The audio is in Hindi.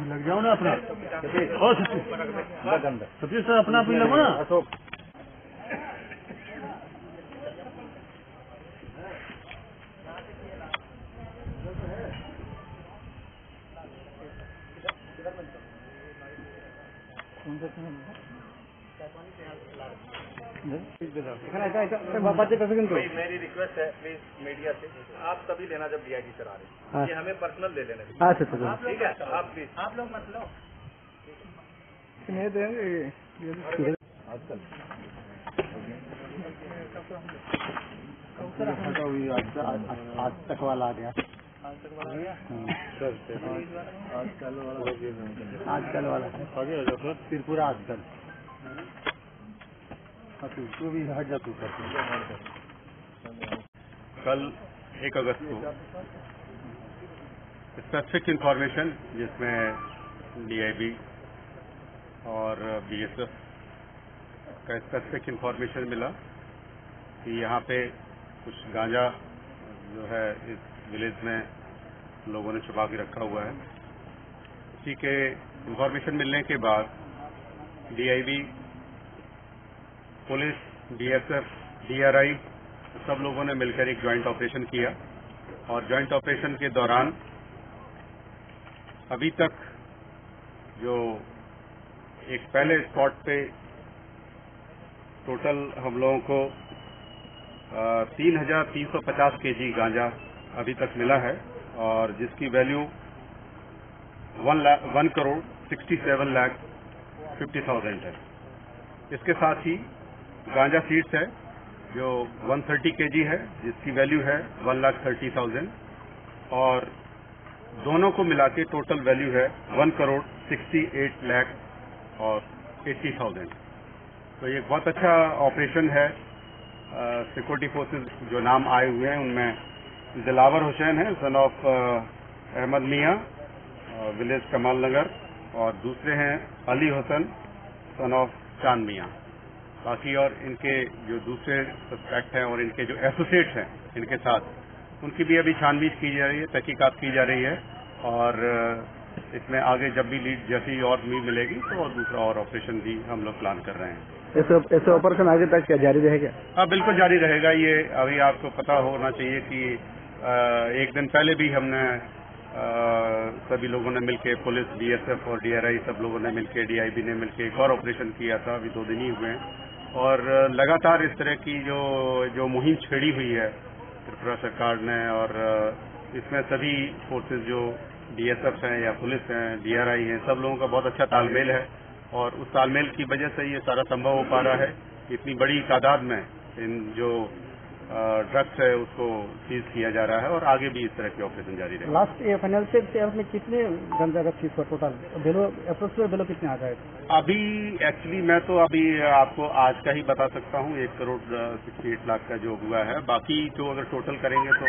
लग जाओ ना अपना और सतीश सर अपना अपनी लगो ना अशोक। मेरी रिक्वेस्ट है प्लीज मीडिया से आप तभी लेना जब डीआईजी सर आ रहे हैं, ये हमें पर्सनल ले लेने। अच्छा ठीक है, आप प्लीज आप लोग मत लो नहीं देंगे आज तक वाला आ गया। आजकल वाला त्रिपुरा आजकल तू भी हट जा तू कल 1 अगस्त को स्पेसिफिक इंफॉर्मेशन जिसमें डीआईबी और बीएसएफ का स्पेसिफिक इंफॉर्मेशन मिला कि यहाँ पे कुछ गांजा जो है इस विलेज में लोगों ने छुपा के रखा हुआ है। इसी के इंफॉर्मेशन मिलने के बाद डीआईबी, पुलिस, बीएसएफ, डीआरआई सब लोगों ने मिलकर एक ज्वाइंट ऑपरेशन किया और ज्वाइंट ऑपरेशन के दौरान अभी तक जो एक पहले स्पॉट पे टोटल हम लोगों को 3,350 केजी गांजा अभी तक मिला है और जिसकी वैल्यू 1,67,50,000 है। इसके साथ ही गांजा सीड्स है जो 130 केजी है जिसकी वैल्यू है 1,30,000 और दोनों को मिला के टोटल वैल्यू है 1,68,80,000। तो ये बहुत अच्छा ऑपरेशन है। सिक्योरिटी फोर्सेस जो नाम आए हुए हैं उनमें दिलावर हुसैन है, son of Ahmed Mian, village Kamal Nagar, और दूसरे हैं अली हसन, सन ऑफ चांद मियां। बाकी और इनके जो दूसरे सस्पेक्ट हैं और इनके जो एसोसिएट्स हैं इनके साथ उनकी भी अभी छानबीन की जा रही है, तहकीकात की जा रही है और इसमें आगे जब भी लीड जैसी और भी मिलेगी तो और दूसरा और ऑपरेशन भी हम लोग प्लान कर रहे हैं। ऐसे ऑपरेशन आगे तक क्या जारी रहेगा? हाँ, बिल्कुल जारी रहेगा। ये अभी आपको पता होना चाहिए कि एक दिन पहले भी हमने सभी लोगों ने मिलकर, पुलिस, बीएसएफ और डीआरआई सब लोगों ने मिलकर, डीआईबी ने मिलकर एक और ऑपरेशन किया था, अभी 2 दिन ही हुए हैं और लगातार इस तरह की जो मुहिम छेड़ी हुई है त्रिपुरा सरकार ने और इसमें सभी फोर्सेज जो बीएसएफ हैं या पुलिस हैं, डीआरआई हैं, सब लोगों का बहुत अच्छा तालमेल है और उस तालमेल की वजह से ये सारा संभव हो पा रहा है। इतनी बड़ी तादाद में इन जो ड्रग्स है उसको सीज किया जा रहा है और आगे भी इस तरह के ऑपरेशन जारी रहेगा। लास्ट फाइनेंशियल सेल्स में कितने गंजा का चीज टोटल अप्रोक्सीमेट वैल्यू कितने आ जाएगा? अभी एक्चुअली मैं तो अभी आपको आज का ही बता सकता हूँ, 1,68,00,000 का जो हुआ है। बाकी जो अगर टोटल करेंगे तो